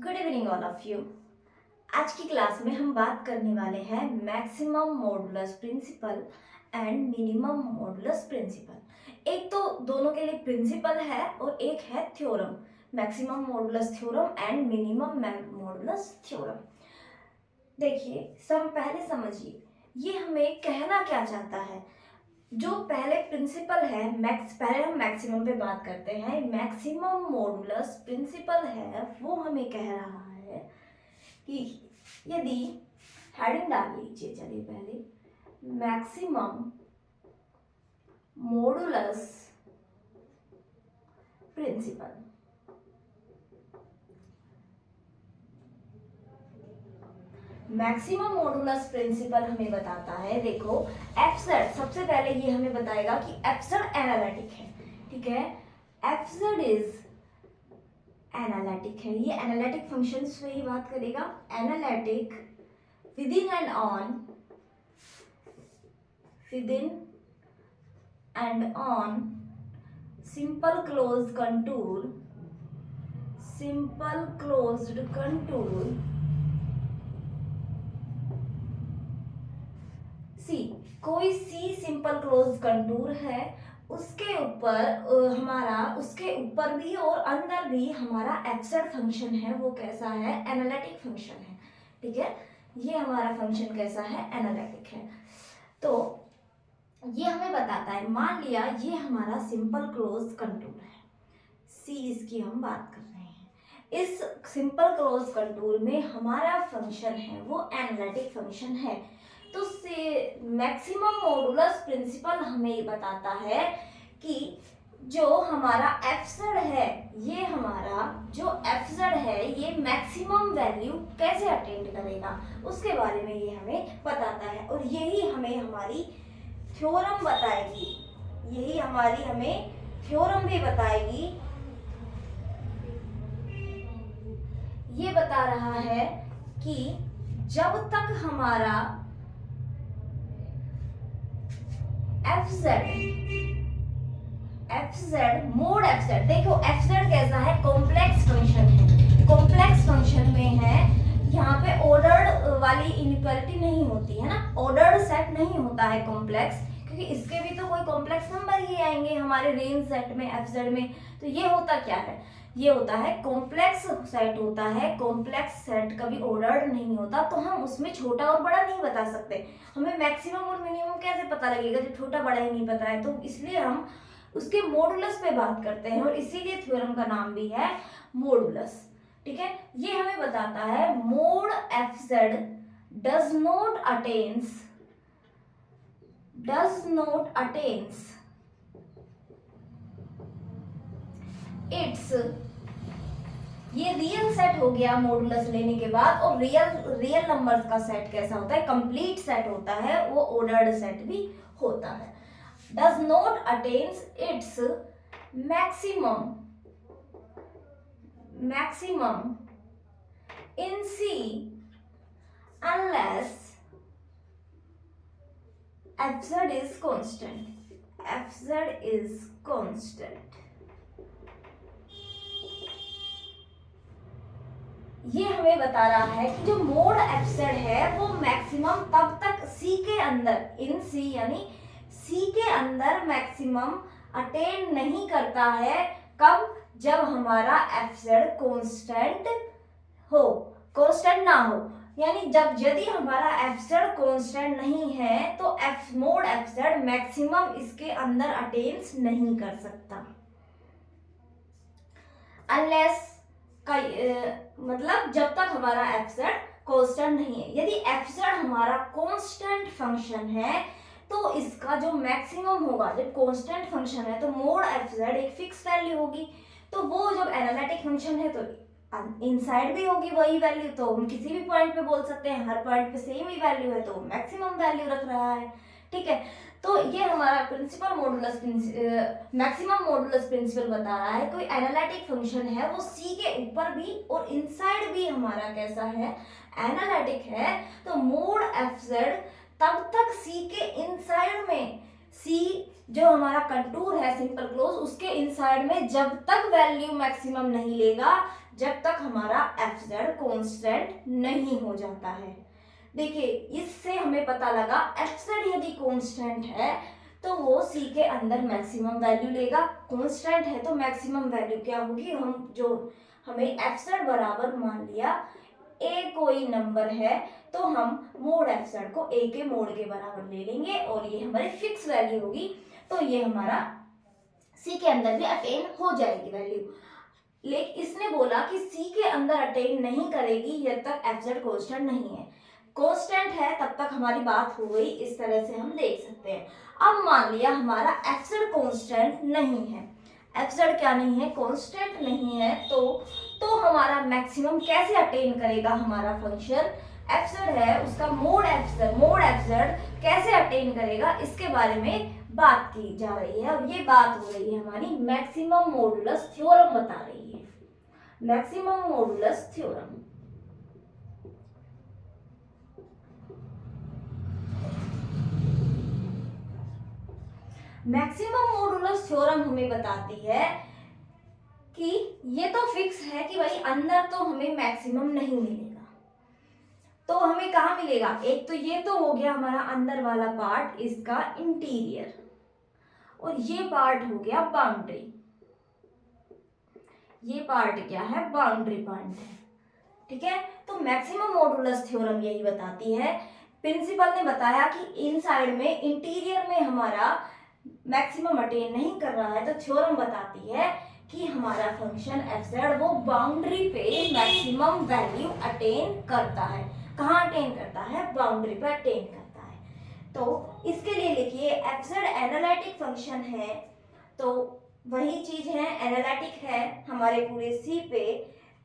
Good evening all of you. आज की class में हम बात करने वाले हैं maximum modulus principle and minimum modulus principle. एक तो दोनों के लिए प्रिंसिपल है और एक है theorem, maximum modulus theorem and minimum modulus theorem. देखिए पहले समझिए ये हमें कहना क्या चाहता है। जो पहले प्रिंसिपल है पहले हम मैक्सिमम पे बात करते हैं। मैक्सिमम मॉडुलस प्रिंसिपल है वो हमें कह रहा है कि यदि हेडिंग डाल लीजिए, चलिए पहले maximum modulus principle. Maximum modulus principle हमें बताता है, देखो एफजेड सबसे पहले ये हमें बताएगा कि एफजेड एनालिटिक है, ठीक है। एफजेड इज एनालिटिक है, ये एनालिटिक फंक्शंस पे ही बात करेगा। Analytic within and on simple closed contour C. कोई सी सिंपल क्लोज कंटूर है, उसके ऊपर भी और अंदर भी हमारा एफजेड फंक्शन है, वो कैसा है, एनालिटिक फंक्शन है, ठीक है। ये हमारा फंक्शन कैसा है, एनालिटिक है। तो ये हमें बताता है, मान लिया ये हमारा सिंपल क्लोज कंटूर है, सी इसकी हम बात कर रहे हैं। इस सिंपल क्लोज कंटूर में हमारा फंक्शन है वो एनालिटिक फंक्शन है। तो से मैक्सिमम मॉडुलस प्रिंसिपल हमें बताता है कि जो हमारा एफजेड है, ये हमारा जो एफजेड है ये मैक्सिमम वैल्यू कैसे अटेंड करेगा, उसके बारे में ये हमें बताता है। और यही हमें हमारी थ्योरम बताएगी, यही हमारी हमें थ्योरम भी बताएगी। ये बता रहा है कि जब तक हमारा मोड एफजेड, देखो एफजेड कैसा है, कॉम्प्लेक्स फंक्शन है। कॉम्प्लेक्स फंक्शन में है यहाँ पे ऑर्डर्ड वाली इनइक्वालिटी नहीं होती है ना, ऑर्डर्ड सेट नहीं होता है कॉम्प्लेक्स, क्योंकि इसके भी तो कोई कॉम्प्लेक्स नंबर ही आएंगे हमारे रेंज सेट में एफजेड में। तो ये होता क्या है, ये होता है कॉम्प्लेक्स सेट होता है। कॉम्प्लेक्स सेट कभी ऑर्डर्ड नहीं होता, तो हम उसमें छोटा और बड़ा नहीं बता सकते। हमें मैक्सिमम और मिनिमम कैसे पता लगेगा जब छोटा बड़ा ही नहीं पता है। तो इसलिए हम उसके मॉडुलस पे बात करते हैं, और इसीलिए थ्योरम का नाम भी है मॉडुलस, ठीक है। ये हमें बताता है mod F Z does not attains its, ये रियल सेट हो गया मॉडुलस लेने के बाद। और रियल नंबर्स का सेट कैसा होता है, कंप्लीट सेट होता है, वो ऑर्डर्ड सेट भी होता है। Does not attains its maximum in C unless fz is constant. ये हमें बता रहा है कि जो मोड एफजेड है वो मैक्सिमम तब तक C के अंदर, इन C यानी C के अंदर मैक्सिमम अटेन नहीं करता है। कब, जब हमारा एफजेड कांस्टेंट हो, कांस्टेंट ना हो, यानी जब यदि हमारा एफजेड कांस्टेंट नहीं है तो मोड एफजेड मैक्सिमम इसके अंदर अटेन्स नहीं कर सकता। अनलेस का मतलब जब तक हमारा एफजेड कांस्टेंट नहीं है। यदि एफजेड हमारा कांस्टेंट फंक्शन है तो इसका जो मैक्सिमम होगा, जब कांस्टेंट फंक्शन है तो मोड एफजेड एक फिक्स वैल्यू होगी। तो वो जब एनालिटिक फंक्शन है तो इनसाइड भी होगी वही वैल्यू, तो हम किसी भी पॉइंट पे बोल सकते हैं, हर पॉइंट पे सेम ही वैल्यू है तो मैक्सिमम वैल्यू रख रहा है, ठीक है। तो ये हमारा मैक्सिमम मॉडुलस प्रिंसिपल बता रहा है कोई एनालिटिक फंक्शन है वो सी के ऊपर भी और इनसाइड भी हमारा कैसा है, एनालिटिक है। तो मोड एफजेड तब तक सी के इनसाइड में, सी जो हमारा कंटूर है सिंपल क्लोज, उसके इनसाइड में जब तक वैल्यू मैक्सिमम नहीं लेगा, जब तक हमारा एफ जेड कांस्टेंट नहीं हो जाता है। देखिए इससे हमें पता लगा एफ जेड यदि कांस्टेंट है तो वो सी के अंदर मैक्सिमम वैल्यू लेगा। कांस्टेंट है तो मैक्सिमम वैल्यू क्या होगी, हम जो हमें एफ जेड बराबर मान लिया ए कोई नंबर है तो हम मोड एफ जेड को ए के मोड के बराबर ले लेंगे और ये हमारी फिक्स वैल्यू होगी। तो ये हमारा सी के अंदर भी अटेन हो जाएगी वैल्यू। लेकिन इसने बोला कि सी के अंदर अटेन नहीं करेगी जब तक एफ जेड कांस्टेंट नहीं है। कांस्टेंट है तब तक हमारी बात हो गई, इस तरह से हम देख सकते हैं। अब मान लिया हमारा एफ जेड कांस्टेंट नहीं है, एफ जेड क्या नहीं है, कांस्टेंट नहीं है, तो हमारा मैक्सिमम कैसे अटेन करेगा हमारा फंक्शन। एफ जेड है उसका मोड एफ जेड कैसे अटेन करेगा इसके बारे में बात की जा रही है। और ये बात हो रही है हमारी मैक्सिमम मॉडुलस थ्योरम बता रही है, maximum modulus theorem. Maximum modulus theorem हमें बताती है कि ये तो फिक्स है कि भाई अंदर तो हमें मैक्सिमम नहीं मिलेगा, तो हमें कहाँ मिलेगा, एक तो ये तो हो गया हमारा अंदर वाला पार्ट इसका इंटीरियर, और ये पार्ट हो गया बाउंड्री। ये पार्ट क्या है, बाउंड्री पॉइंट है, ठीक है। तो मैक्सिमम मॉडुलस थ्योरम यही बताती है। प्रिंसिपल ने बताया कि इनसाइड में इंटीरियर में हमारा मैक्सिमम अटेन नहीं कर रहा है, तो थ्योरम बताती है कि हमारा फंक्शन एफ जेड वो बाउंड्री पे मैक्सिमम वैल्यू अटेन करता है। कहाँ अटेन करता है, बाउंड्री पे अटेन करता है। तो इसके लिए लिखिए एफ जेड एनालिटिक फंक्शन है, तो वही चीज है एनालिटिक है हमारे पूरे सी पे।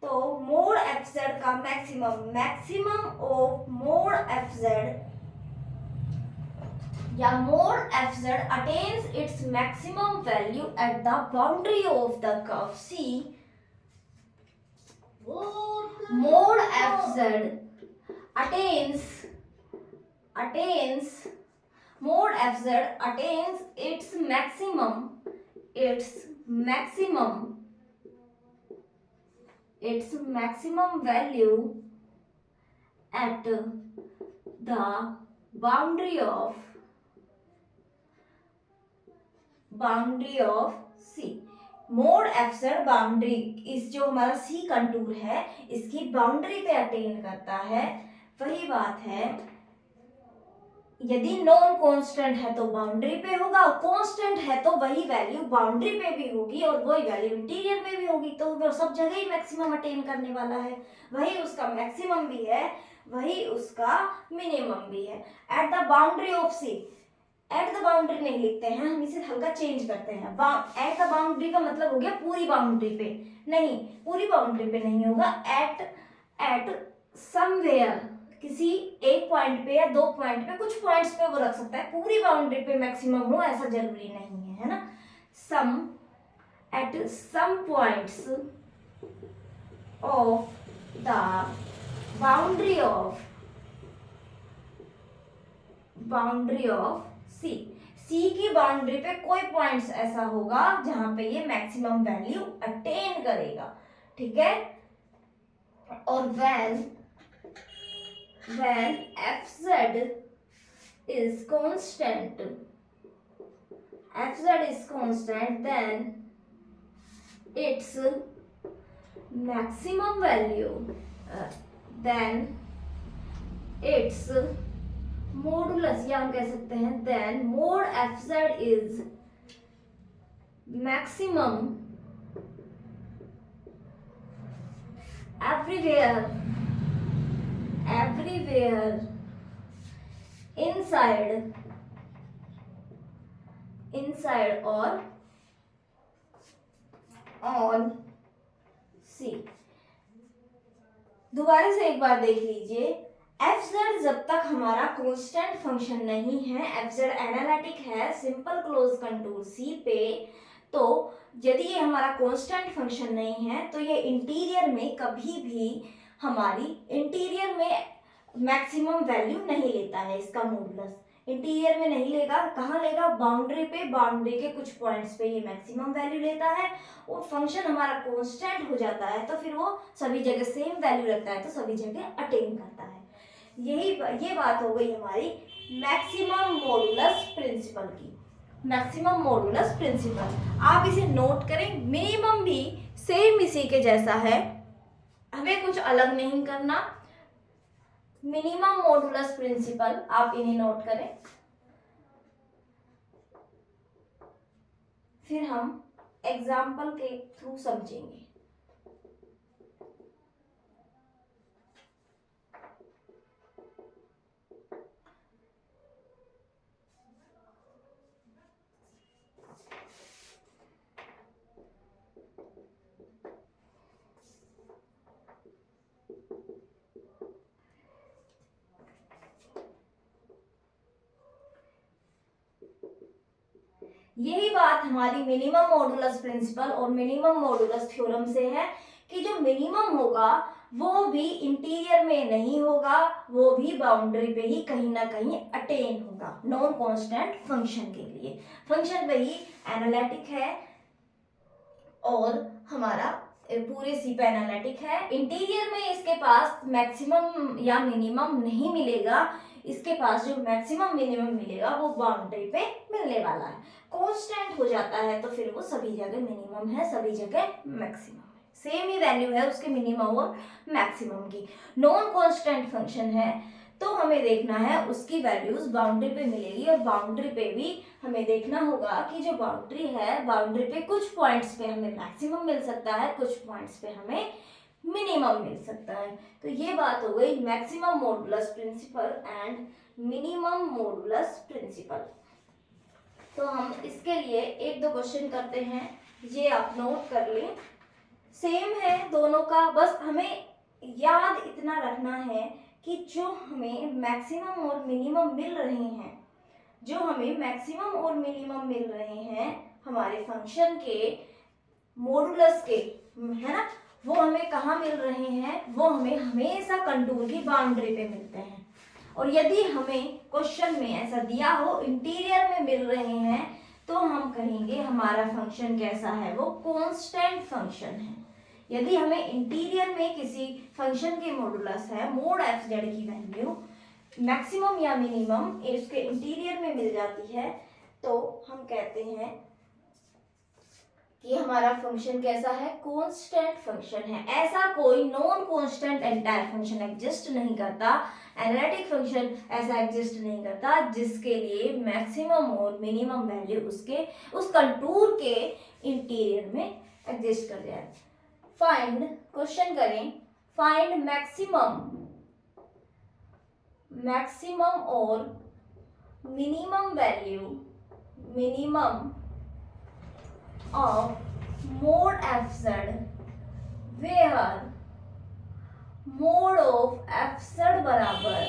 तो मोड एफ जेड का maximum of mod F Z या mod F z attains its maximum value at the boundary of the curve C. Mod F z attains mod F z attains its maximum value at the boundary of C। Mod F z boundary, इस जो हमारा सी contour है इसकी boundary पे attain करता है। वही बात है, यदि नॉन कांस्टेंट है तो बाउंड्री पे होगा, और कांस्टेंट है तो वही वैल्यू बाउंड्री पे भी होगी और वही वैल्यू इंटीरियर में भी होगी। तो वो सब जगह ही मैक्सिमम अटेन करने वाला है, वही उसका मैक्सिमम भी है, वही उसका मिनिमम भी है। At the boundary of C, at the boundary नहीं लिखते हैं हम, इसे हल्का चेंज करते हैं। एट द बाउंड्री का मतलब हो गया पूरी बाउंड्री पे, नहीं पूरी बाउंड्री पे नहीं होगा, एट समवेयर, किसी एक पॉइंट पे या दो पॉइंट पे, कुछ पॉइंट्स पे वो रख सकता है। पूरी बाउंड्री पे मैक्सिमम हो ऐसा जरूरी नहीं है, है ना। At some points of the boundary of C की बाउंड्री पे कोई पॉइंट्स ऐसा होगा जहां पे ये मैक्सिमम वैल्यू अटेन करेगा, ठीक है। और when fz is constant, then its maximum value, then its modulus, या हम कह सकते हैं then mod fz is maximum everywhere inside or on C। दोबारा से एक बार देख लीजिए, एफ जेड जब तक हमारा कांस्टेंट फंक्शन नहीं है, एफ जेड एनालिटिक है सिंपल क्लोज कंटूर सी पे, तो यदि ये हमारा कांस्टेंट फंक्शन नहीं है तो ये इंटीरियर में कभी भी हमारी इंटीरियर में मैक्सिमम वैल्यू नहीं लेता है इसका मॉडुलस। इंटीरियर में नहीं लेगा, कहाँ लेगा, बाउंड्री पे, बाउंड्री के कुछ पॉइंट्स पे ये मैक्सिमम वैल्यू लेता है और फंक्शन हमारा कांस्टेंट हो जाता है तो फिर वो सभी जगह सेम वैल्यू रखता है तो सभी जगह अटेन करता है। ये बात हो गई हमारी मैक्सिमम मॉडुलस प्रिंसिपल की। मैक्सिमम मॉडुलस प्रिंसिपल आप इसे नोट करें। मिनिमम भी सेम इसी के जैसा है, हमें कुछ अलग नहीं करना। मिनिमम मॉडुलस प्रिंसिपल आप इन्हें नोट करें, फिर हम एग्जाम्पल के थ्रू समझेंगे। यही बात हमारी मिनिमम मॉडुलस प्रिंसिपल और मिनिमम मॉडुलस थ्योरम से है कि जो मिनिमम होगा वो भी इंटीरियर में नहीं होगा, वो भी बाउंड्री पे ही कहीं ना कहीं अटेन होगा नॉन कांस्टेंट फंक्शन के लिए। फंक्शन वही एनालिटिक है और हमारा पूरे सी पे एनालिटिक है। इंटीरियर में इसके पास मैक्सिमम या मिनिमम नहीं मिलेगा, इसके पास जो मैक्सिमम मिनिमम मिलेगा वो बाउंड्री पे मिलने वाला है। कांस्टेंट हो जाता है तो फिर वो सभी जगह मिनिमम है, सभी जगह मैक्सिमम है, सेम ही वैल्यू है उसके मिनिमम और मैक्सिमम की। नॉन कांस्टेंट फंक्शन है तो हमें देखना है उसकी वैल्यूज बाउंड्री पे मिलेगी और बाउंड्री पे भी हमें देखना होगा कि जो बाउंड्री है, बाउंड्री पे कुछ पॉइंट्स पे हमें मैक्सिमम मिल सकता है, कुछ पॉइंट्स पे हमें मिनिमम मिल सकता है। तो ये बात हो गई maximum modulus principle and minimum modulus principle. तो हम इसके लिए एक दो क्वेश्चन करते हैं, ये आप नोट कर लें। सेम है दोनों का, बस हमें याद इतना रखना है कि जो हमें मैक्सिमम और मिनिमम मिल रहे हैं, जो हमें मैक्सिमम और मिनिमम मिल रहे हैं हमारे फंक्शन के मॉडुलस के, है ना, वो हमें कहाँ मिल रहे हैं, वो हमें हमेशा कंटूर की बाउंड्री पे मिलते हैं। और यदि हमें क्वेश्चन में ऐसा दिया हो इंटीरियर में मिल रहे हैं तो हम कहेंगे हमारा फंक्शन कैसा है, वो कांस्टेंट फंक्शन है। यदि हमें इंटीरियर में किसी फंक्शन के मॉडुलस है, मोड एफ जेड की वैल्यू मैक्सिमम या मिनिमम इसके इंटीरियर में मिल जाती है तो हम कहते हैं कि हमारा फंक्शन कैसा है, कांस्टेंट फंक्शन है। ऐसा कोई non constant entire function exist नहीं करता, एनालिटिक फंक्शन ऐसा एग्जिस्ट नहीं करता जिसके लिए मैक्सिमम और मिनिमम वैल्यू उसके उस कंटूर के इंटीरियर में एग्जिस्ट कर जाए। फाइंड, क्वेश्चन करें, फाइंड मैक्सिमम और minimum value of mod fz where mod of fz बराबर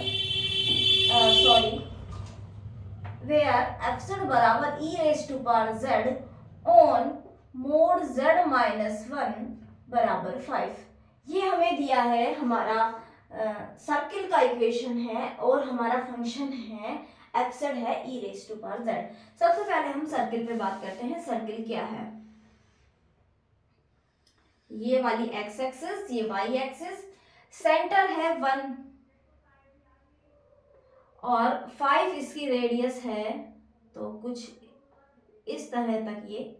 where fz बराबर e raised to power z on mod z minus 1 बराबर 5। ये हमें दिया है, हमारा सर्किल का इक्वेशन है और हमारा फंक्शन है एफ जेड है ई रेज टू पावर जेड। सबसे पहले हम सर्किल पे बात करते हैं। सर्किल क्या है, ये वाली एक्स एक्सिस, ये वाई एक्सिस, सेंटर है 1 और 5 इसकी रेडियस है, तो कुछ इस तरह तक ये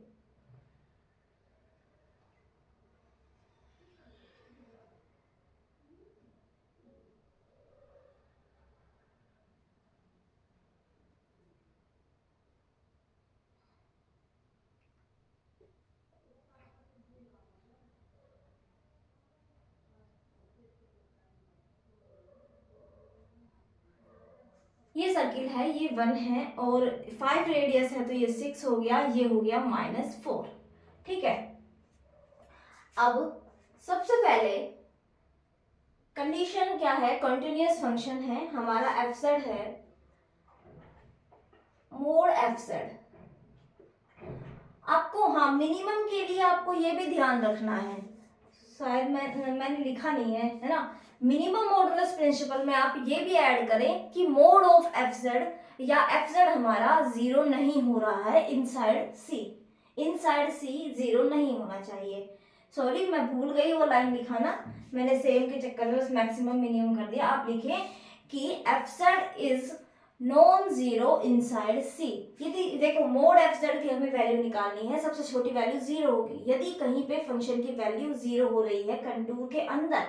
ये सर्किल है, ये 1 है और 5 रेडियस है तो ये 6 हो गया, ये हो गया -4। ठीक है, अब सबसे पहले कंडीशन क्या है, कंटिन्यूअस फंक्शन है हमारा, एफ जेड है मोड एफ जेड। आपको हाँ मिनिमम के लिए आपको ये भी ध्यान रखना है, शायद मैंने लिखा नहीं है ना, मिनिमम मॉडुलस प्रिंसिपल में आप ये भी ऐड करें कि मोड ऑफ एफ जेड या एफ जेड हमारा जीरो नहीं हो रहा है inside C, inside C zero नहीं होना चाहिए। सॉरी मैं भूल गई वो लाइन लिखाना, मैंने सेम के चक्कर में उस मैक्सिमम मिनिमम कर दिया। आप लिखें कि F Z is non zero inside C. यदि देखो मोड एफ जेड की हमें वैल्यू निकालनी है, सबसे छोटी वैल्यू जीरो होगी। यदि कहीं पे फंक्शन की वैल्यू जीरो हो रही है कंटूर के अंदर,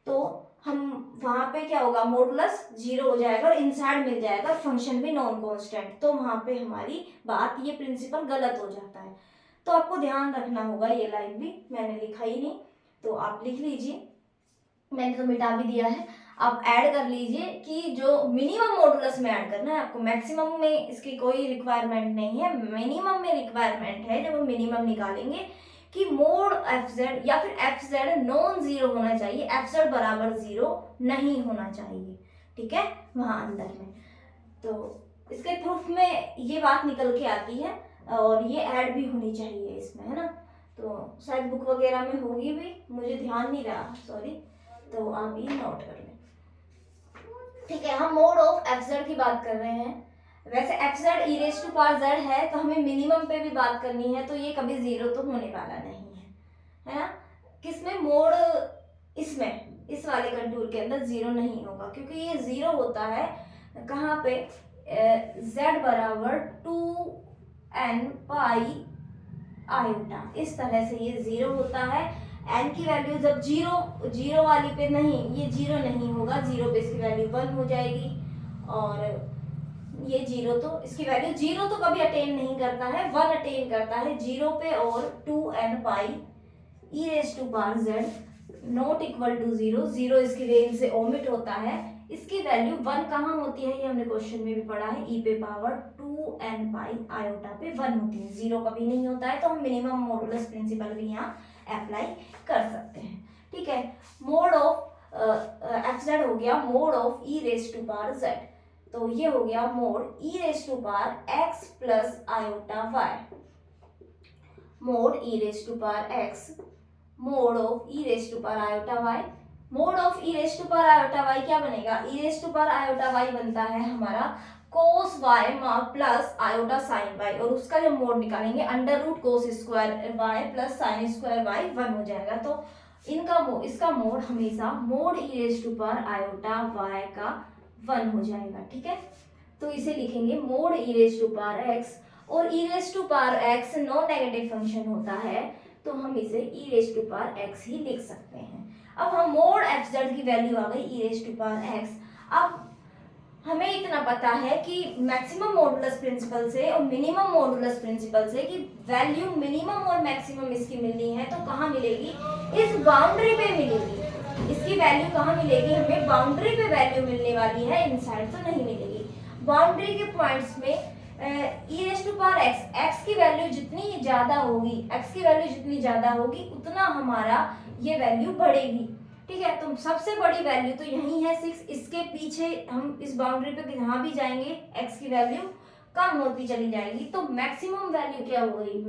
तो हम वहां पे क्या होगा, मॉडुलस जीरो हो जाएगा और इनसाइड मिल जाएगा, फंक्शन भी नॉन कांस्टेंट, तो वहां पे हमारी बात, ये प्रिंसिपल गलत हो जाता है। तो आपको ध्यान रखना होगा, ये लाइन भी मैंने लिखा ही नहीं तो आप लिख लीजिए, मैंने तो मिटा भी दिया है। आप ऐड कर लीजिए कि जो मिनिमम मॉडुलस में ऐड करना है आपको, मैक्सिमम में इसकी कोई रिक्वायरमेंट नहीं है, मिनिमम में रिक्वायरमेंट है। जब हम मिनिमम निकालेंगे कि मोड एफ जेड या फिर एफ जेड नॉन जीरो होना चाहिए, एफ जेड बराबर जीरो नहीं होना चाहिए, ठीक है, वहां अंदर में। तो इसके प्रूफ में ये बात निकल के आती है और ये ऐड भी होनी चाहिए इसमें, है ना। तो शायद बुक वगैरह में होगी भी, मुझे ध्यान नहीं रहा, सॉरी, तो आप ये नोट कर लें, ठीक है। हम मोड ऑफ एफ जेड की बात कर रहे हैं। वैसे F Z e raise to power Z है, तो हमें मिनिमम पे भी बात करनी है, तो ये कभी जीरो तो होने वाला नहीं है ना। किसमें, मोड, इसमें, इस वाले कंटूर के अंदर जीरो नहीं होगा, क्योंकि ये जीरो होता है कहाँ पे, z बराबर 2n पाई आयोटा, इस तरह से ये जीरो होता है। n की वैल्यू जब जीरो, जीरो वाली पे नहीं, ये जीरो नहीं होगा, जीरो पे इसकी वैल्यू 1 हो जाएगी, और ये जीरो, तो इसकी वैल्यू जीरो तो कभी अटेन नहीं करता है, 1 अटेन करता है जीरो पे, और 2n pi e raise to power Z not equal to zero, zero इसकी रेंज से ओमिट होता है। इसकी वैल्यू 1 कहाँ होती है, ये हमने क्वेश्चन में भी पढ़ा है, ई पे पावर 2n पाई आयोटा पे 1 होती है, जीरो कभी नहीं होता है। तो हम मिनिमम मॉडुलस प्रिंसिपल भी यहाँ अप्लाई कर सकते हैं, ठीक है। मोड ऑफ एफ जेड हो गया mod of e raise to power z, तो ये हो गया mod e raise to power x plus iota y, mod e raise to power x, mod of e raise to power iota y. Mod of e raise to power iota y क्या बनेगा, e raise to power iota y बनता है हमारा cos y plus iota sine y, और उसका जब mod निकालेंगे under root कोस square y plus sine square y 1 हो जाएगा। तो इनका इसका मोड हमेशा mod e raise to power iota y का 1 हो जाएगा, ठीक है। तो इसे लिखेंगे mod e raise to power x, और e raise to power x non negative function होता है, तो हम इसे e raise to power x ही लिख सकते हैं। अब हम मोड एफ जेड की वैल्यू आ गई ई रेज टू पावर एक्स। अब हमें इतना पता है कि मैक्सिमम मॉडुलस प्रिंसिपल से और मिनिमम मॉडुलस प्रिंसिपल से कि वैल्यू मिनिमम और मैक्सिमम इसकी मिलनी है, तो कहाँ मिलेगी, इस बाउंड्री पे मिलेगी। इसकी वैल्यू कहाँ मिलेगी, हमें बाउंड्री पे वैल्यू मिलने वाली है, इनसाइड तो नहीं मिलेगी। बाउंड्री के पॉइंट्स में e raise to power x, x की वैल्यू जितनी ज्यादा होगी, एक्स की वैल्यू जितनी ज्यादा होगी उतना हमारा ये वैल्यू बढ़ेगी, ठीक है। तो सबसे बड़ी वैल्यू तो यही है 6, इसके पीछे हम इस बाउंड्री पे जहां भी जाएंगे x की वैल्यू कम होती चली जाएगी। तो मैक्सिमम वैल्यू क्या हो गई,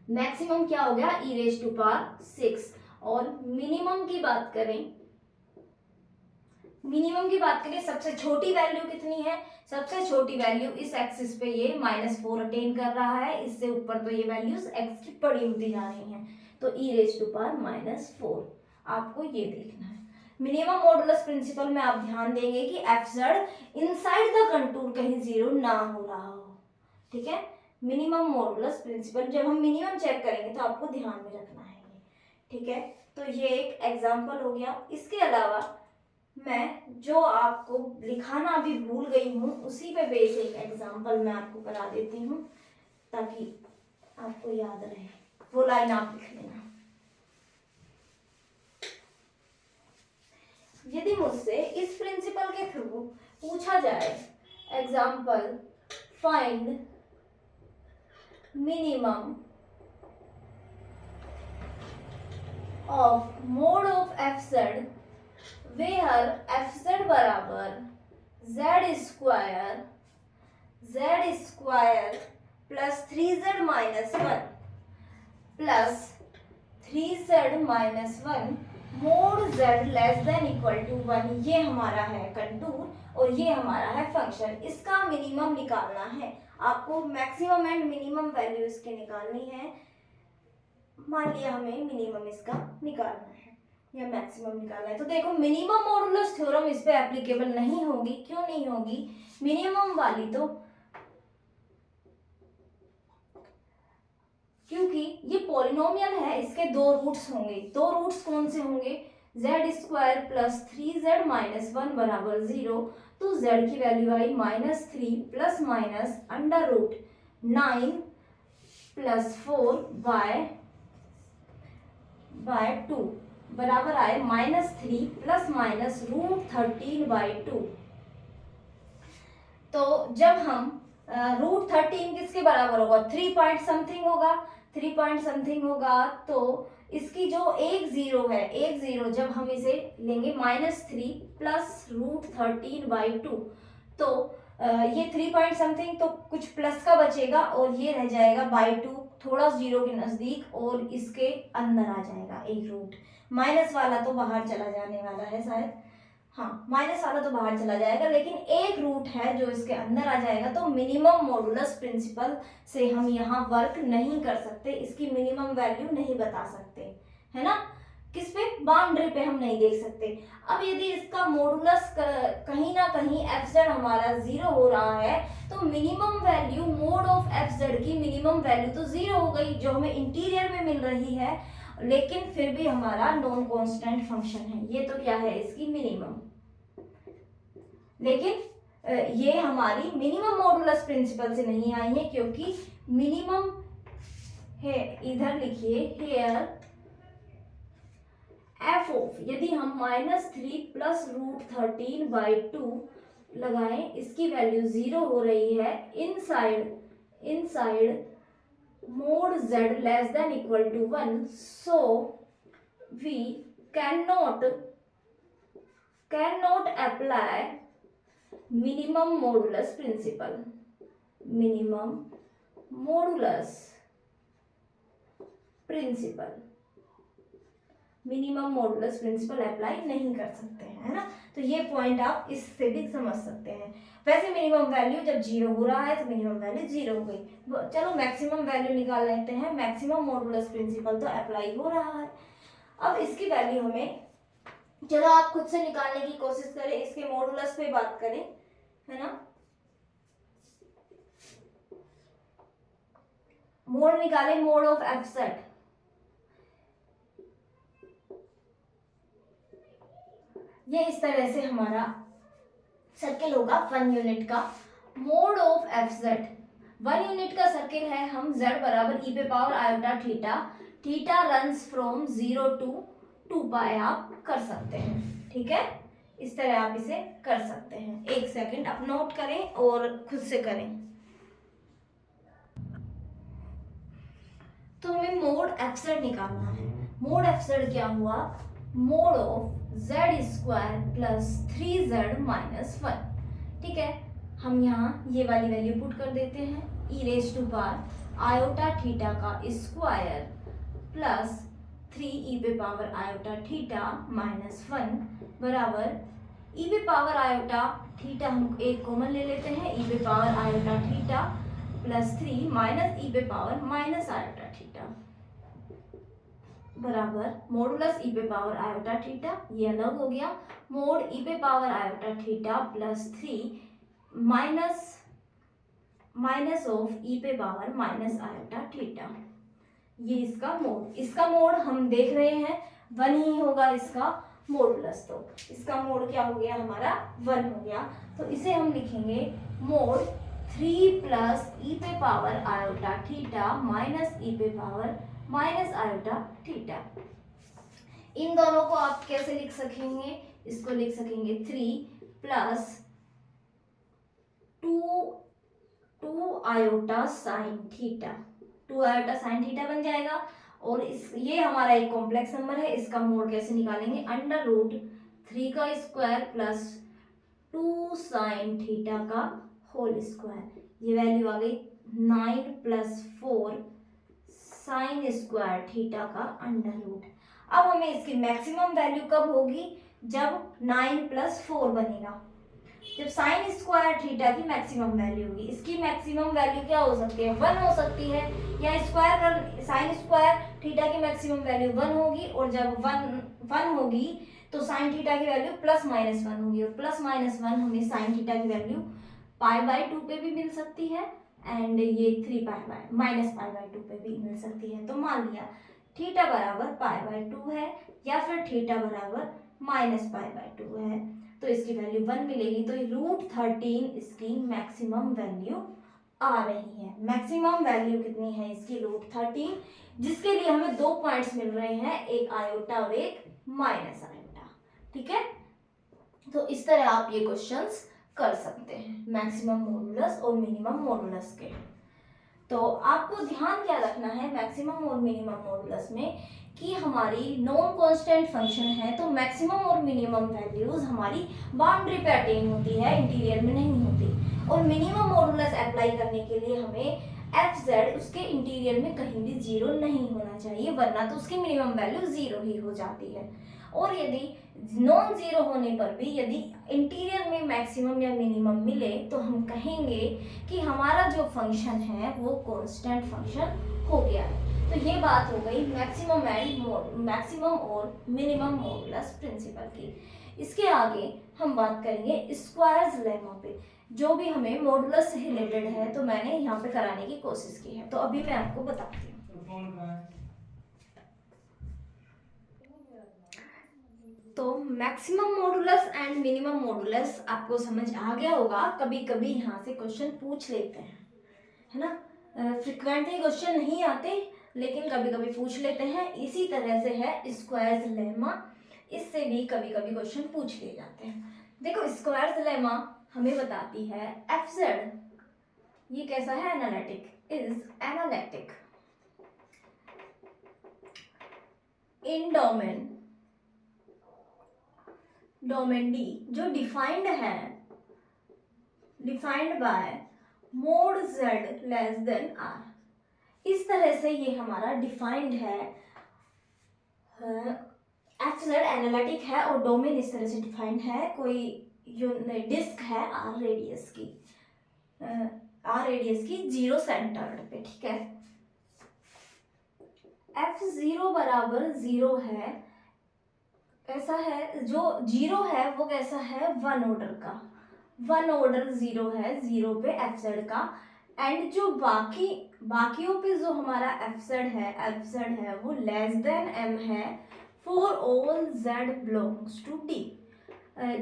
मैक्सिमम क्या हो गया, ई रेज टू पावर 6। और मिनिमम की बात करें, मिनिमम की बात करें, सबसे छोटी वैल्यू कितनी है, सबसे छोटी वैल्यू इस एक्सिस पे ये -4 अटेन कर रहा है, इससे ऊपर तो ये वैल्यूज एक्स की बड़ी होती जा रही हैं, तो ई रेज टू पावर -4 आपको ये देखना है। मिनिमम मॉडुलस प्रिंसिपल में आप ध्यान देंगे कि F Z inside the contour कहीं जीरो ना हो रहा हो, ठीक है। मिनिमम मॉडुलस प्रिंसिपल जब हम मिनिमम चेक करेंगे तो आपको ध्यान में रखना है, ठीक है। तो ये एक एग्जाम्पल हो गया। इसके अलावा मैं जो आपको लिखाना अभी भूल गई हूँ उसी पे बेस एक एग्जाम्पल मैं आपको करा देती हूँ ताकि आपको याद रहे, वो लाइन आप लिख लेना। यदि मुझसे इस प्रिंसिपल के थ्रू पूछा जाए example find minimum of mod of F z where f Z बराबर z square plus 3z minus 1 plus 3z minus 1 mod z less than equal to 1, ये हमारा है कंटूर और ये हमारा है फंक्शन। इसका मिनिमम निकालना है आपको, मैक्सिमम एंड मिनिमम वैल्यू इसके निकालनी है। मान लिया हमें मिनिमम इसका निकालना है या मैक्सिमम निकालना है, तो देखो मिनिमम मॉडुलस थ्योरम इस पे एप्लीकेबल नहीं होगी। क्यों नहीं होगी? मिनिमम वाली तो क्योंकि ये पॉलिनोमियल है, इसके दो रूट्स होंगे। दो रूट्स कौन से होंगे? z square plus 3z minus 1 बराबर 0, तो z की वैल्यू आई -3 plus minus under root 9 plus 4 by 2 बराबर आए -3 प्लस माइनस √13/2। तो जब हम √13 किसके बराबर होगा? 3 पॉइंट समथिंग होगा, 3 पॉइंट समथिंग होगा। तो इसकी जो एक जीरो है, एक जीरो जब हम इसे लेंगे -3 प्लस √13/2, तो ये 3 पॉइंट समथिंग तो कुछ प्लस का बचेगा और ये रह जाएगा /2, थोड़ा जीरो के नजदीक, और इसके अंदर आ जाएगा एक रूट। माइनस वाला तो बाहर चला जाने वाला है शायद, हाँ माइनस वाला तो बाहर चला जाएगा, लेकिन एक रूट है जो इसके अंदर आ जाएगा। तो मिनिमम मॉडुलस प्रिंसिपल से हम यहाँ वर्क नहीं कर सकते, इसकी मिनिमम वैल्यू नहीं बता सकते, है ना। किस पे? बाउंड्री पे हम नहीं देख सकते। अब यदि इसका मॉडुलस कहीं ना कहीं fz हमारा 0 हो रहा है, तो minimum value mode of fz की मिनिमम वैल्यू तो 0 हो गई, जो हमें इंटीरियर में मिल रही है, लेकिन फिर भी हमारा नॉन कांस्टेंट फंक्शन है। ये तो क्या है? इसकी मिनिमम। लेकिन ये हमारी मिनिमम मॉडुलस प्रिंसिपल से नहीं आई है, क्योंकि मिनिमम है, इधर लिखिए हेयर f ऑफ, यदि हम -3 प्लस √13/2 लगाएं, इसकी वैल्यू 0 हो रही है inside mod z less than equal to 1, so we cannot apply minimum modulus principle, minimum modulus principle, minimum modulus principal apply नहीं कर सकते हैं, है ना। तो ये पॉइंट आप इससे भी समझ सकते हैं। वैसे मिनिमम वैल्यू जब 0 हो रहा है तो मिनिमम वैल्यू 0 हो गई। चलो मैक्सिमम वैल्यू निकाल लेते हैं। मैक्सिमम मॉडुलस प्रिंसिपल तो अप्लाई हो रहा है। अब इसकी वैल्यू हमें, चलो आप खुद से निकालने की कोशिश करें, इसके मॉडुलस पे बात करें, है ना। मोड निकालें, मोड ऑफ एफजेड, ये इस तरह से हमारा सर्किल होगा 1 यूनिट का। मोड ऑफ एफजेड 1 यूनिट का सर्किल है, हम z बराबर e पे power iota theta, theta runs from 0 to 2 पाई आप कर सकते हैं, ठीक है। इस तरह आप इसे कर सकते हैं। एक सेकंड आप नोट करें और खुद से करें। तो हमें मोड एफजेड निकालना है। मोड एफजेड क्या हुआ? Mode of z square plus 3z minus 1, ठीक है। हम यहाँ ये वाली वैल्यू पुट कर देते हैं, e raise to power iota theta का स्क्वायर प्लस 3 e पे पावर आयोटा थीटा माइनस 1 बराबर e पे पावर आयोटा थीटा, हम एक कॉमन ले लेते हैं, e पे power iota theta plus 3 minus e पे पावर माइनस आयोटा थीटा बराबर मॉडुलस e पे पावर आयोटा थीटा, ये अलग हो गया, मोड e पे power iota theta plus 3 minus of e पे पावर माइनस आयोटा थीटा, ये इसका मोड हम देख रहे हैं 1 ही होगा इसका मॉडुलस। तो इसका मोड क्या हो गया? हमारा 1 हो गया। तो इसे हम लिखेंगे मोड 3 प्लस e पे power iota theta minus e पे पावर माइनस आयोटा थीटा। इन दोनों को आप कैसे लिख सकेंगे? इसको लिख सकेंगे 3 plus 2 iota sine theta, 2 iota sine theta बन जाएगा। और ये हमारा एक कॉम्प्लेक्स नंबर है, इसका मोड कैसे निकालेंगे? अंडर रूट 3 का स्क्वायर प्लस 2 साइन थीटा का होल स्क्वायर, ये वैल्यू आ गई 9 प्लस 4 साइन स्क्वायर थीटा का अंडर रूट। अब हमें इसकी मैक्सिमम वैल्यू कब होगी, जब 9 + 4 बनेगा, जब साइन स्क्वायर थीटा की मैक्सिमम वैल्यू होगी। इसकी मैक्सिमम वैल्यू क्या हो सकती है, 1 हो सकती है, या स्क्वायर कर साइन स्क्वायर थीटा की मैक्सिमम वैल्यू 1 होगी, और जब 1 होगी तो साइन थीटा की वैल्यू +-1 होगी, और +-1 हमें साइन थीटा की वैल्यू π/2 पे भी मिल सकती है, एंड ये -π/2 पे भी मिल सकती है। तो मान लिया थीटा बराबर π/2 है, या फिर थीटा बराबर -π/2 है, तो इसकी वैल्यू 1 मिलेगी। तो √13 इसकी मैक्सिमम वैल्यू आ रही है। मैक्सिमम वैल्यू कितनी है इसकी, √13, जिसके लिए हमें 2 पॉइंट्स मिल रहे हैं, एक आयोटा और एक माइनस आयोटा। ठीक है, तो इस तरह आप ये क्वेश्चंस कर सकते हैं मैक्सिमम मॉडुलस और मिनिमम मॉडुलस के। तो आपको ध्यान क्या रखना है मैक्सिमम और मिनिमम मॉडुलस में, कि हमारी नॉन कांस्टेंट फंक्शन है, तो मैक्सिमम और मिनिमम वैल्यूज हमारी बाउंड्री पे अटेन होती है, इंटीरियर में नहीं होती। और मिनिमम मॉडुलस अप्लाई करने के लिए हमें f(z) उसके इंटीरियर में कहीं भी 0 नहीं होना चाहिए, वरना तो उसकी मिनिमम वैल्यू 0 ही हो जाती है। और यदि नॉन जीरो होने पर भी यदि इंटीरियर में मैक्सिमम या मिनिमम मिले, तो हम कहेंगे कि हमारा जो फंक्शन है वो कांस्टेंट फंक्शन हो गया है। तो ये बात हो गई मैक्सिमम और मिनिमम मॉडुलस प्रिंसिपल की। इसके आगे हम बात करेंगे स्क्वायर्स लेमा पे, जो भी हमें मॉडुलस से रिलेटेड है, तो मैंने यहाँ पे कराने की कोशिश की है, तो अभी मैं आपको बताती हूँ। तो maximum modulus and minimum modulus आपको समझ आ गया होगा। कभी कभी यहाँ से क्वेश्चन पूछ लेते हैं, है ना, फ्रिक्वेंटली क्वेश्चन नहीं आते, लेकिन कभी कभी पूछ लेते हैं। इसी तरह से है स्क्वायर्स लेमा, इससे भी कभी कभी क्वेश्चन पूछ लिए जाते हैं। देखो स्क्वायर्स लेमा हमें बताती है f(z) ये कैसा है, analytic, is analytic in domain D, जो डिफाइंड है, defined by mode z less then r। इस तरह से ये हमारा डिफाइंड है, f(z) एनालिटिक है और डोमेन इस तरह से डिफाइंड है, कोई डिस्क है r रेडियस की 0 सेंटर्ड पे। ठीक है, f(0) बराबर 0 है, कैसा है, जो 0 है वो कैसा है, 1 ऑर्डर का, 1 ऑर्डर 0 है, 0 पे f(z) का, एंड जो बाकियों पे जो हमारा f(z) है वो लेस देन m है for all z belongs to D।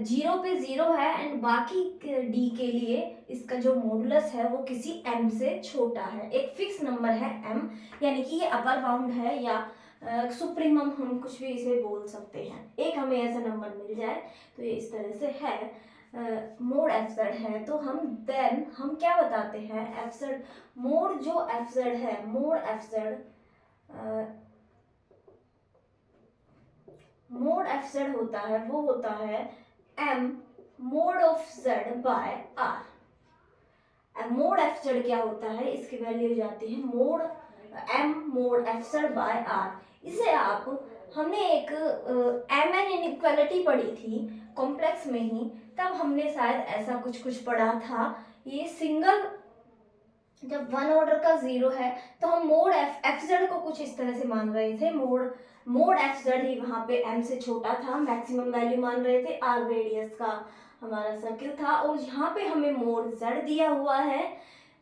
0 पे 0 है एंड बाकी D के लिए इसका जो मॉडुलस है वो किसी m से छोटा है, एक फिक्स नंबर है m, यानी कि ये अपर बाउंड है या सुप्रीमम, हम कुछ भी इसे बोल सकते हैं। एक हमें ऐसा नंबर मिल जाए तो ये इस तरह से है, मोड f(z) है, तो हम क्या बताते हैं, f(z) मोड जो f(z) है, मोड f(z) होता है वो होता है m mod of z by r। Mod f(z) क्या होता है, इसकी वैल्यू हो जाती है m mode f(z) bye r। इसे हमने एक mn इनइक्वालिटी पढ़ी थी कॉम्प्लेक्स में ही, तब हमने शायद ऐसा कुछ पढ़ा था, ये सिंगल जब 1 ऑर्डर का 0 है तो हम मोड f(z) को कुछ इस तरह से मान रहे थे, मोड f(z) ही वहां पे m से छोटा था, मैक्सिमम वैल्यू मान रहे थे, r रेडियस का हमारा सर्किल था, और यहाँ पे हमें मोड z दिया हुआ है,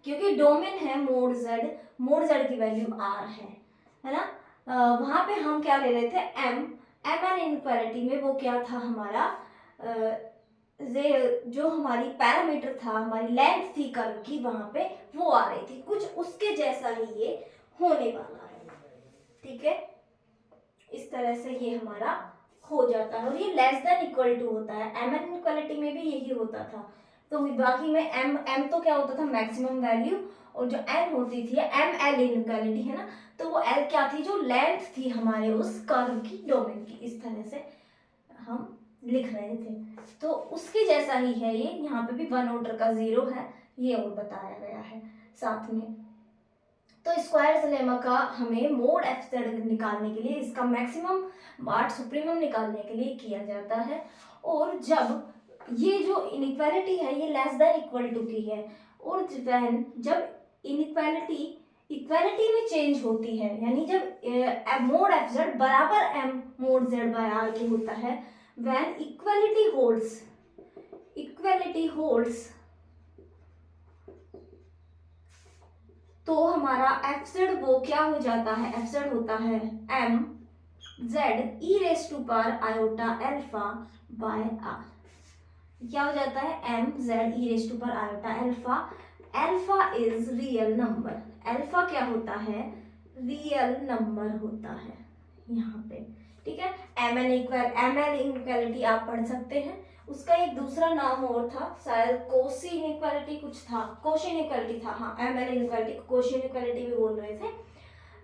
क्योंकि डोमेन है मोड z की वैल्यू r है ना। वहां पे हम क्या ले रहे थे, mn इनइक्वालिटी में वो क्या था हमारा, जो हमारी पैरामीटर था, हमारी लेंथ थी कर्व की, वहां पे वो आ रही थी, कुछ उसके जैसा ही ये होने वाला है। ठीक है, इस तरह से ये हमारा हो जाता है, और ये लेस देन इक्वल टू होता है, mn इनइक्वालिटी में भी यही होता था। तो बाकी में m तो क्या होता था, मैक्सिमम वैल्यू, और जो n होती थी ml इनइक्वालिटी है ना, तो वो l क्या थी, जो लेंथ थी हमारे उस कर्व की, डोमेन की, इस तरह से हम लिख रहे थे। तो उसके जैसा ही है ये, यहाँ पे भी 1 ऑर्डर का 0 है, ये और बताया गया है साथ में। तो स्क्वायर्स लेमा का हमें मोड एफ जेड निकालने के लिए, इसका मैक्सिमम बार्ट सुप्रीमम निकालने के लिए किया जाता है। और जब ये जो इनइक्वालिटी है ये लेस देन इक्वल टू की है, और जब इनइक्वालिटी इक्वालिटी में चेंज होती है, यानी जब मोड एफ जेड बराबर M mod Z by R के होता है, व्हेन इक्वालिटी होल्ड्स तो हमारा एफ जेड वो क्या हो जाता है, एफ जेड होता है M Z e raise to power iota alpha by R. क्या हो जाता है, M Z e raise to power iota alpha. Alpha is real number, alpha क्या होता है, रियल नंबर होता है यहाँ पे, ठीक है। एम एल इनइक्वालिटी आप पढ़ सकते हैं, उसका एक दूसरा नाम और था शायद कोशी इनइक्वालिटी, कुछ था कोशी इनइक्वालिटी था, हाँ M L inequality Cauchy inequality भी बोल रहे थे।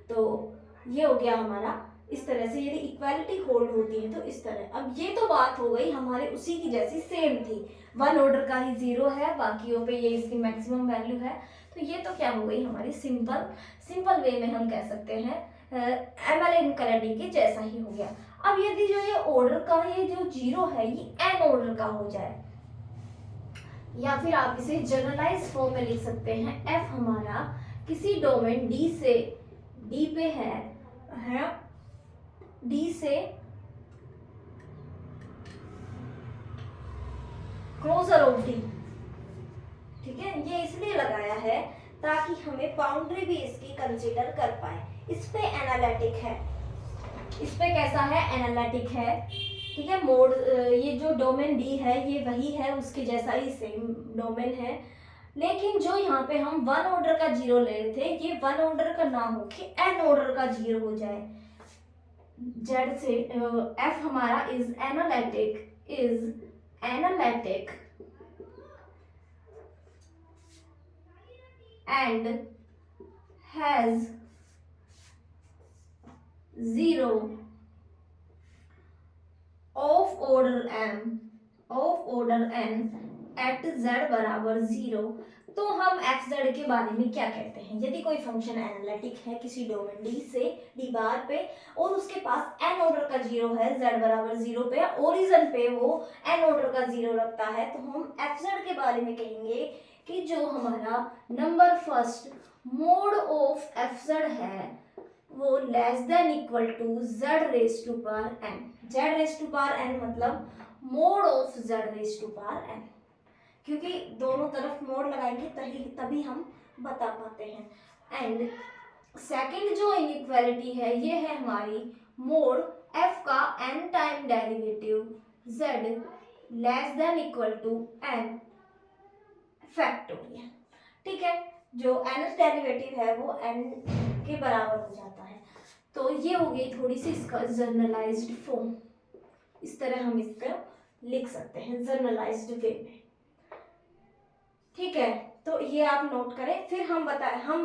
तो ये हो गया हमारा इस तरह से, यदि इक्वालिटी होल्ड होती है तो इस तरह। अब ये तो बात हो गई हमारे उसी की जैसी, सेम थी, वन ऑर्डर का ही जीरो है, बाकियों पे ये इसकी मैक्सिमम वैल्यू है। तो ये तो क्या हो गई हमारी सिंपल वे में हम कह सकते हैं एम एल इनइक्वालिटी के जैसा ही हो गया। अब यदि जो ये ऑर्डर का ये जो जीरो है ये एन ऑर्डर का हो जाए, या फिर आप इसे जनरलाइज फॉर्म में लिख सकते हैं, एफ हमारा किसी डोमेन डी से डी पे है डी से क्लोजर ऑफ डी, ठीक है। ये इसलिए लगाया है ताकि हमें बाउंड्री भी इसकी कंसीडर कर पाए। इस पे एनालिटिक है, इस पे कैसा है, एनालिटिक है, ठीक है। मोड ये जो डोमेन डी है ये वही है, उसके जैसा ही सेम डोमेन है, लेकिन जो यहाँ पे हम वन ऑर्डर का जीरो ले रहे थे ये वन ऑर्डर का ना हो कि एन ऑर्डर का जीरो हो जाए। जेड से एफ हमारा is analytic and has zero of order n at z बराबर जीरो। तो हम एफ जेड के बारे में क्या कहते हैं, यदि कोई फंक्शन एनालिटिक है किसी डोमेन डी से डी बार पे और उसके पास n ऑर्डर का जीरो है, z बराबर जीरो पे, ओरिजिन पे वो n ऑर्डर का जीरो रखता है, तो हम एफ जेड के बारे में कहेंगे कि जो हमारा number first mod of F z है वो less than equal to z raise to power n. Z raise to power n मतलब mod of z raise to power n, क्योंकि दोनों तरफ मोड लगाएंगे तभी हम बता पाते हैं। एंड सेकंड जो इनइक्वालिटी है ये है हमारी मोड एफ का n time derivative z less than equal to n factorial, ठीक है। जो n डेरिवेटिव है वो n के बराबर हो जाता है। तो ये हो गई थोड़ी सी इसका जर्नलाइज्ड फॉर्म, इस तरह हम इसको लिख सकते हैं जर्नलाइज्ड वे में, ठीक है। तो ये आप नोट करें। फिर हम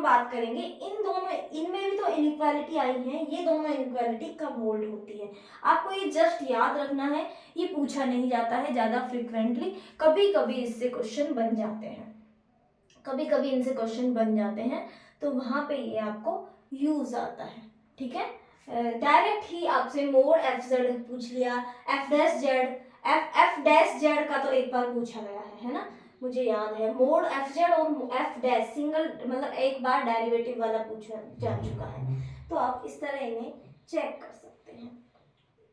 बात करेंगे इनमें भी तो इनइक्वालिटी आई है, ये दोनों इनइक्वालिटी कब होल्ड होती है। आपको ये जस्ट याद रखना है, ये पूछा नहीं जाता है ज़्यादा फ्रिक्वेंटली, कभी कभी इससे क्वेश्चन बन जाते हैं, इनसे क्वेश्चन बन जाते हैं, तो वहाँ पे ये आपको यूज आता है, ठीक है। डायरेक्ट ही आपसे मोड एफ जेड पूछ लिया, एफ डैश जेड का तो एक बार पूछा गया है ना, मुझे याद है। मोड एफ जेड और एफ डैश सिंगल मतलब एक बार डेरिवेटिव वाला पूछा जा चुका है, तो आप इस तरह इन्हें चेक कर सकते हैं।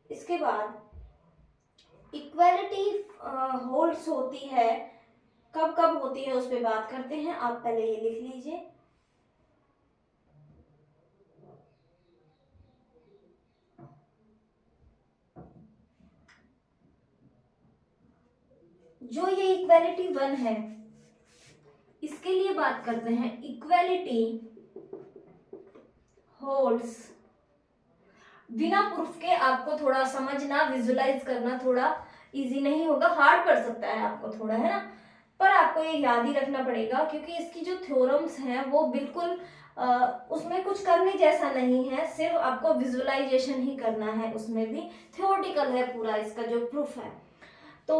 इसके बाद इक्वालिटी होल्ड्स होती है, कब कब होती है उस पर बात करते हैं। आप पहले ये लिख लीजिए, जो ये इक्वालिटी वन है इसके लिए बात करते हैं। इक्वालिटी होल्ड्स, बिना प्रूफ के आपको थोड़ा समझना विजुलाइज करना थोड़ा इजी नहीं होगा, हार्ड पड़ सकता है आपको थोड़ा, है ना, पर आपको ये याद ही रखना पड़ेगा, क्योंकि इसकी जो थ्योरम्स हैं वो बिल्कुल उसमें कुछ करने जैसा नहीं है, सिर्फ आपको विजुअलाइजेशन ही करना है, उसमें भी थ्योरेटिकल है पूरा इसका जो प्रूफ है। तो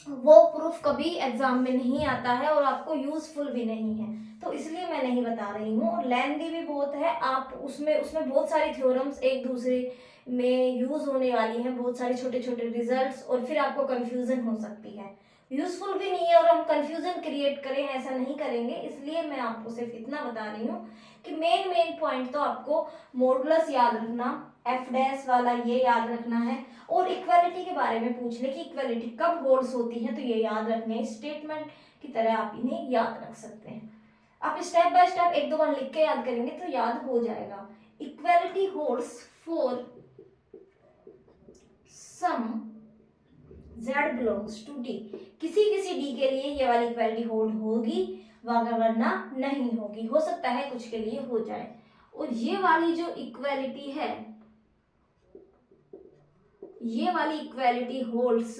वो प्रूफ कभी एग्जाम में नहीं आता है और आपको यूजफुल भी नहीं है, तो इसलिए मैं नहीं बता रही हूँ। और लेंदी भी बहुत है, आप उसमें उसमें बहुत सारी थ्योरम्स एक दूसरे में यूज होने वाली हैं, बहुत सारे छोटे छोटे रिजल्ट्स, और फिर आपको कंफ्यूजन हो सकती है। यूजफुल भी नहीं है और हम कंफ्यूजन क्रिएट करें ऐसा नहीं करेंगे, इसलिए मैं आपको सिर्फ इतना बता रही हूँ कि मेन मेन पॉइंट तो आपको मॉडुलस याद रखना, एफ डैश वाला ये याद रखना है, और इक्वालिटी के बारे में पूछ ले कि इक्वालिटी कब होल्ड्स होती है, तो ये याद रखने स्टेटमेंट की तरह आप इन्हें याद रख सकते हैं। आप स्टेप बाय स्टेप एक दो बार लिख के याद करेंगे तो याद हो जाएगा। Equality holds for some z belongs to d, किसी किसी d के लिए ये वाली इक्वालिटी होल्ड होगी, वरना नहीं होगी। हो सकता है कुछ के लिए हो जाए। और ये वाली जो इक्वालिटी है, ये वाली इक्वालिटी होल्ड्स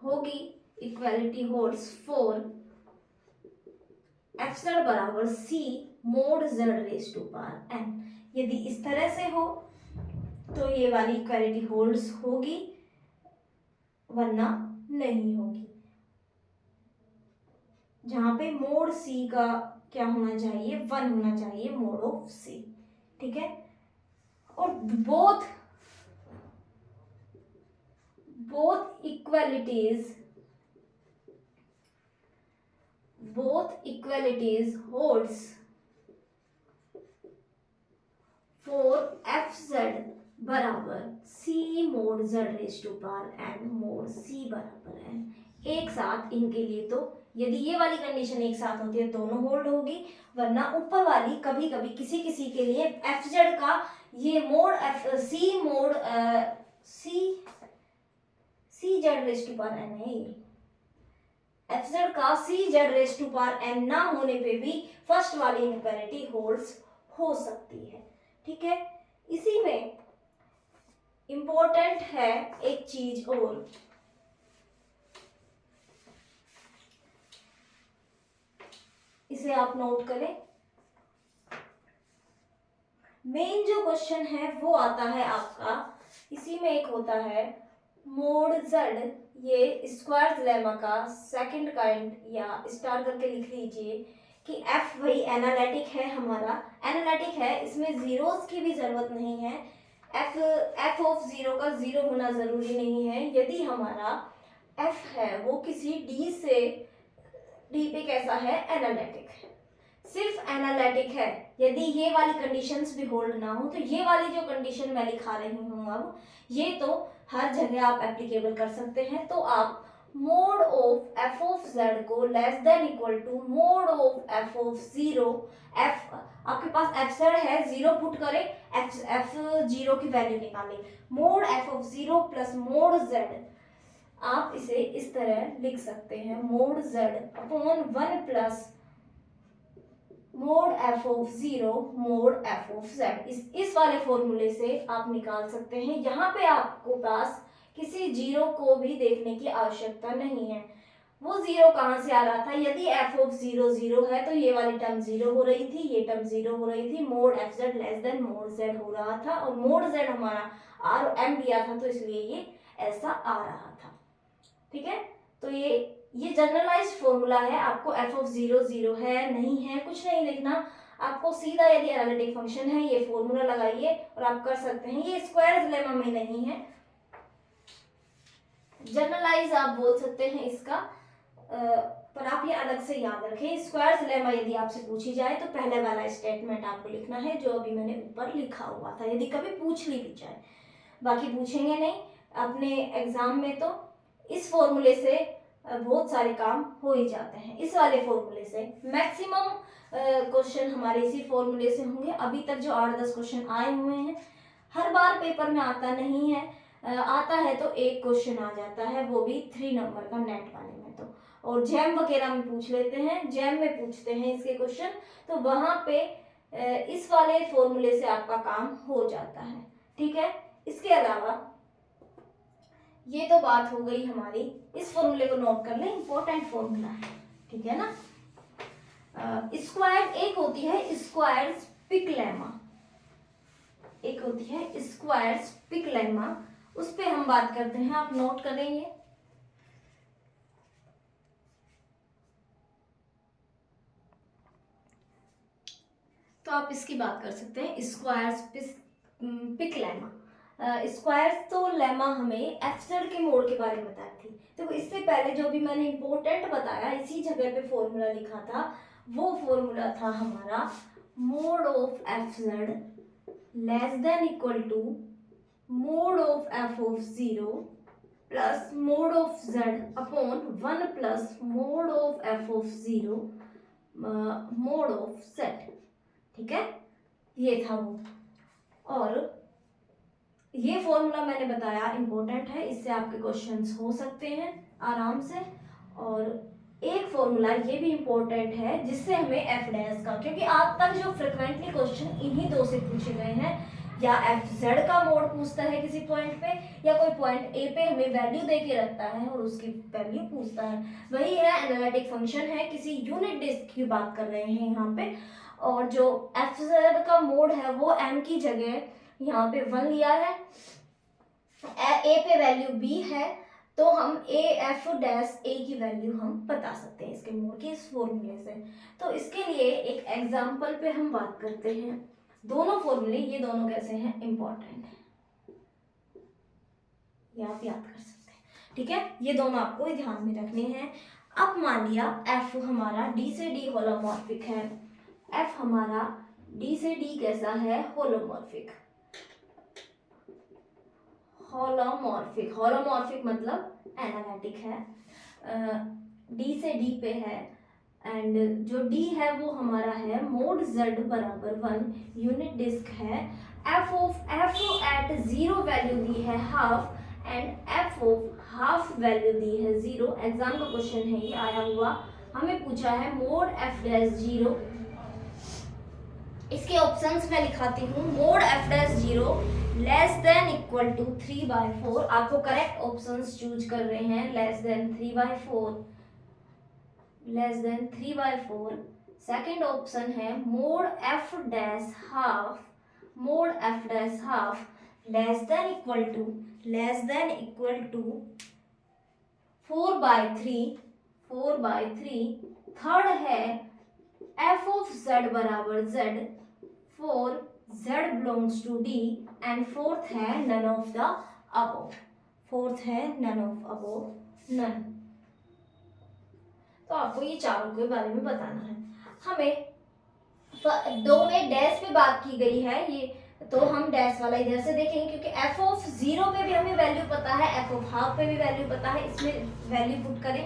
होगी, equality holds for f Z बराबर C mod z raise to power n. यदि इस तरह से हो तो ये वाली इक्वालिटी होल्ड्स होगी, वरना नहीं होगी। जहां पे मोड सी का क्या होना चाहिए, 1 होना चाहिए मोड ऑफ सी, ठीक है। और both equalities holds for f Z बराबर C mod z raise to power n mod C बराबर एन। एक साथ इनके लिए तो यदि ये वाली कंडीशन एक साथ होती है दोनों होल्ड होगी, वरना ऊपर वाली कभी कभी किसी किसी के लिए एफ जेड का ये mod f C mod C z raise to power n है, ये एफ जेड का C z raise to power n ना होने पे भी फर्स्ट वाली इनइक्वालिटी होल्ड्स हो सकती है, ठीक है। इसी में इंपॉर्टेंट है एक चीज और, इसे आप नोट करें। मेन जो क्वेश्चन है वो आता है आपका, इसी में एक होता है मोड जेड, ये स्क्वायर लेमा का सेकंड काइंड, या स्टार करके लिख लीजिए कि एफ वही एनालिटिक है, हमारा एनालिटिक है, इसमें जीरोस की भी जरूरत नहीं है। एफ ऑफ जीरो का जीरो होना जरूरी नहीं है। यदि हमारा एफ है वो किसी डी से डी पे कैसा है, एनालिटिक है, सिर्फ एनालिटिक है। यदि ये वाली कंडीशंस भी होल्ड ना हो, तो ये वाली जो कंडीशन मैं लिखा रही हूँ अब, ये तो हर जगह आप एप्लीकेबल कर सकते हैं। तो आप mod of F of z को less than equal to mod of F of zero, f आपके पास एफ जेड है, जीरो पुट करें, एफ जीरो की वैल्यू निकालें, mod f of zero plus mod z, आप इसे इस तरह लिख सकते हैं, mod z upon 1 plus mod f of zero mod f of z. इस वाले फॉर्मूले से आप निकाल सकते हैं। यहाँ पे आपको पास किसी जीरो को भी देखने की आवश्यकता नहीं है। वो जीरो कहाँ से आ रहा था, यदि एफ ऑफ जीरो जीरो है तो ये वाली टर्म जीरो हो रही थी, ये टर्म जीरो हो रही थी, mode F Z less than mode Z हो रहा था, और मोड जेड हमारा आर और एम दिया था तो इसलिए ये ऐसा आ रहा था, ठीक है। तो ये जनरलाइज्ड फॉर्मूला है। आपको एफ ऑफ जीरो जीरो है नहीं है कुछ नहीं लिखना, आपको सीधा यदि एनालिटिक फंक्शन है ये फॉर्मूला लगाइए और आप कर सकते हैं। ये स्क्वायर लेमा में नहीं है, जनरलाइज आप बोल सकते हैं इसका, पर आप ये अलग से याद रखें। स्क्वायर लेमा यदि आपसे पूछी जाए तो पहले वाला स्टेटमेंट आपको लिखना है जो अभी मैंने ऊपर लिखा हुआ था, यदि कभी पूछ ली भी जाए। बाकी पूछेंगे नहीं अपने एग्जाम में, तो इस फॉर्मूले से बहुत सारे काम हो ही जाते हैं। इस वाले फॉर्मूले से मैक्सिमम क्वेश्चन हमारे इसी फॉर्मूले से होंगे। अभी तक जो 8-10 क्वेश्चन आए हुए हैं, हर बार पेपर में आता नहीं है, आता है तो एक क्वेश्चन आ जाता है, वो भी 3 नंबर का नेट वाले में। तो और जैम वगैरह में पूछ लेते हैं, जैम में पूछते हैं इसके क्वेश्चन, तो वहां पे इस वाले फॉर्मूले से आपका काम हो जाता है, ठीक है। इसके अलावा ये तो बात हो गई हमारी, इस फॉर्मूले को नोट कर ले, इंपॉर्टेंट फॉर्मूला है, ठीक है ना। स्क्वायर एक होती है स्क्वायर पिक लेमा, एक होती है स्क्वायर पिक लेमा, उस पे हम बात करते हैं, आप नोट करेंगे। तो आप इसकी बात कर सकते हैं स्क्वायर्स पिक लेमा। स्क्वायर्स तो लेमा हमें एफजेड के मोड के बारे में बताई थी। तो इससे पहले जो भी मैंने इंपॉर्टेंट बताया इसी जगह पे फॉर्मूला लिखा था, वो फॉर्मूला था हमारा mod of F Z less than equal to mod of F of 0 plus mod of Z upon 1 plus mod of F of 0 mod of Z. ठीक है, ये था वो। और ये फॉर्मूला मैंने बताया इंपॉर्टेंट है, इससे आपके क्वेश्चंस हो सकते हैं आराम से। और एक फॉर्मूला ये भी इंपॉर्टेंट है जिससे हमें एफ डैश का, क्योंकि आज तक जो फ्रिक्वेंटली क्वेश्चन इन्हीं दो से पूछे गए हैं, या एफ जेड का मोड पूछता है किसी पॉइंट पे, या कोई पॉइंट ए पे हमें वैल्यू दे के रखता है और उसकी वैल्यू पूछता है। वही है एनालिटिक फंक्शन है, किसी यूनिट डिस्क की बात कर रहे हैं यहाँ पे। और जो एफ जेड का मोड है वो एम की जगह यहाँ पे 1 लिया है, ए पे वैल्यू बी है, तो हम ए एफ डैश ए की वैल्यू हम बता सकते हैं इसके मोड के इस फॉर्मूले से। तो इसके लिए एक एग्जांपल पे हम बात करते हैं। दोनों फॉर्मूले ये दोनों कैसे हैं, इंपॉर्टेंट है, ये आप याद कर सकते हैं। ठीक है, ये दोनों आपको ध्यान में रखने हैं। अब मान लिया एफ हमारा डी से डी होलोमॉर्फिक है, एफ हमारा डी से डी कैसा है, होलोमॉर्फिक। होलोमॉर्फिक, होलोमॉर्फिक मतलब एनालिटिक है, डी से डी पे है, एंड जो डी है वो हमारा है मोड जेड बराबर 1, यूनिट डिस्क है, f of f at 0 value दी है half, and f of half value दी है 0। एग्जाम का क्वेश्चन है ये आया हुआ, हमें पूछा है मोड एफ डैश 0। इसके ऑप्शंस मैं लिखाती हूँ, mod f dash 0 less than equal to 3/4। आपको करेक्ट ऑप्शंस चूज कर रहे हैं, less than 3/4, less than 3/4। Second option है mod f dash half, mod f dash half less than equal to 4/3, 4/3। Third है एफ ऑफ जेड बराबर Z for Z belongs to D, and fourth है none of the above, fourth है none of above none. तो आपको ये चारों के बारे में बताना है। हमें दो में डैश पे बात की गई है, ये तो हम डैश वाला इधर से देखेंगे, क्योंकि एफ ऑफ 0 पे भी हमें वैल्यू पता है, एफ ऑफ हाफ पे भी वैल्यू पता है, इसमें वैल्यू पुट करें।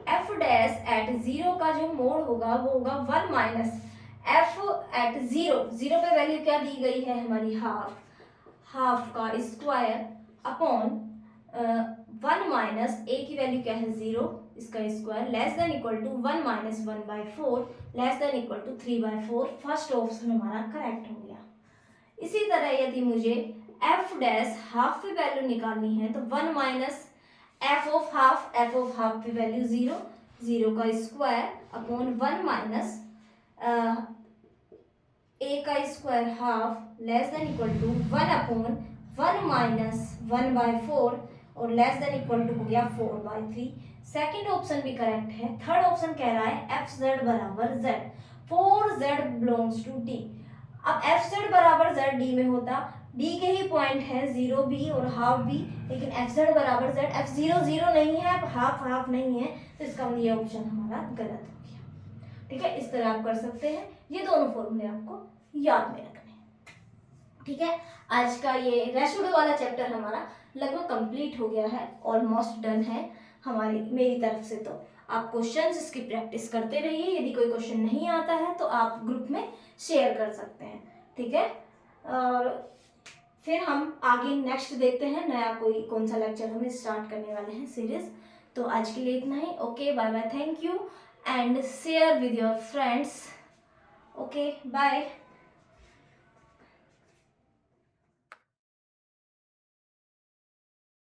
एफ डैश एट 0 का जो मोड होगा वो होगा 1 माइनस एफ एट 0 पे वैल्यू क्या दी गई है हमारी हाफ, हाफ का स्क्वायर अपॉन 1 माइनस ए की वैल्यू क्या है 0, इसका square less than equal to 1 minus 1/4 less than equal to 3/4। First option हमारा करेक्ट हो गया। इसी तरह यदि मुझे एफ डैश हाफ की वैल्यू निकालनी है तो 1 माइनस एफ ऑफ हाफ की वैल्यू 0 का स्क्वायर अपॉन 1 माइनस ए का square half less than equal to 1 upon 1 minus 1/4 और लेस देन इक्वल टू हो गया 4/3। सेकेंड ऑप्शन भी करेक्ट है। थर्ड ऑप्शन कह रहा है एफ जेड बराबर Z for Z belongs to D. अब एफ जेड बराबर जेड डी में होता, डी के ही पॉइंट है 0 भी और हाफ भी, लेकिन एफ जेड बराबर जेड, एफ 0 नहीं है, हाफ नहीं है, तो इसका मतलब ये ऑप्शन हमारा गलत हो गया। ठीक है, इस तरह आप कर सकते हैं। ये दोनों फॉर्मूले आपको याद में रखने हैं। ठीक है, आज का ये रेसिड्यू वाला चैप्टर हमारा लगभग कंप्लीट हो गया है, ऑलमोस्ट डन है हमारी मेरी तरफ से। तो आप क्वेश्चंस इसकी प्रैक्टिस करते रहिए, यदि कोई क्वेश्चन नहीं आता है तो आप ग्रुप में शेयर कर सकते हैं। ठीक है, और फिर हम आगे नेक्स्ट देखते हैं नया कोई कौन सा लेक्चर हमें स्टार्ट करने वाले हैं सीरीज। तो आज के लिए इतना ही। Okay, bye bye, thank you and share with your friends. Okay, bye.